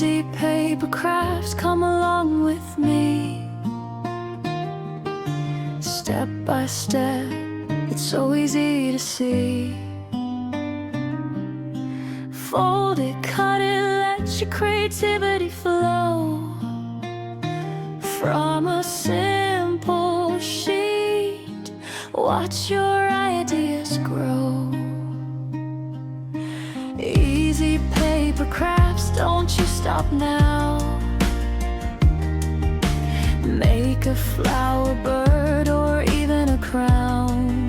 Easy paper crafts, come along with me. Step by step, it's so easy to see. Fold it, cut it, let your creativity flow. From a simple sheet, watch your ideas grow. Easy paper crafts, don't you stop now. Make a flower, bird, or even a crown.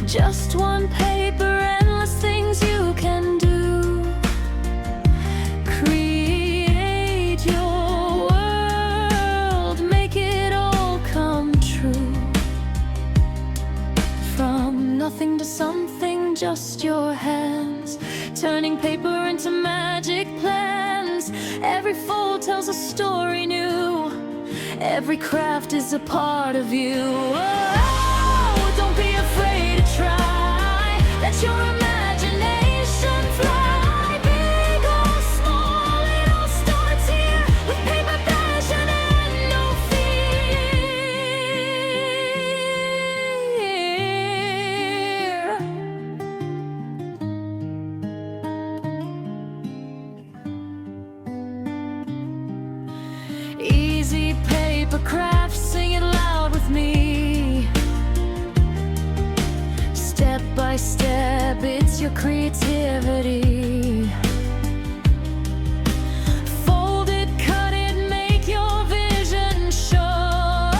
Just one paper, endless things you can do. Create your world, make it all come true. From nothing to something, just your hands, turning paper into magic plans. Every fold tells a story new. Every craft is a part of you. Oh, don't be afraid to try. Let your imagination fly. Big or small, it all starts here. With paper, passion, and no fear. Easy paper crafts, sing it loud with me. Step by step, it's your creativity. Fold it, cut it, make your vision show.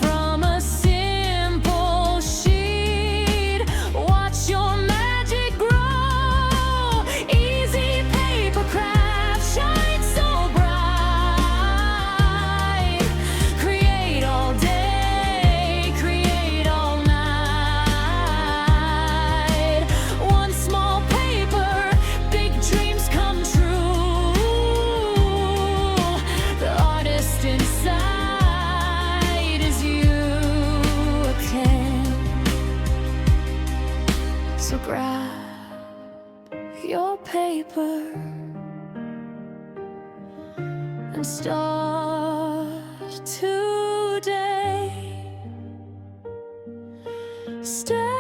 From a simple sheet, watch your magic grow. Easy paper craft, shine so bright. Create all day, create all night. One small paper, big dreams come true. The artist inside is you again. So grab your paper and start today. Step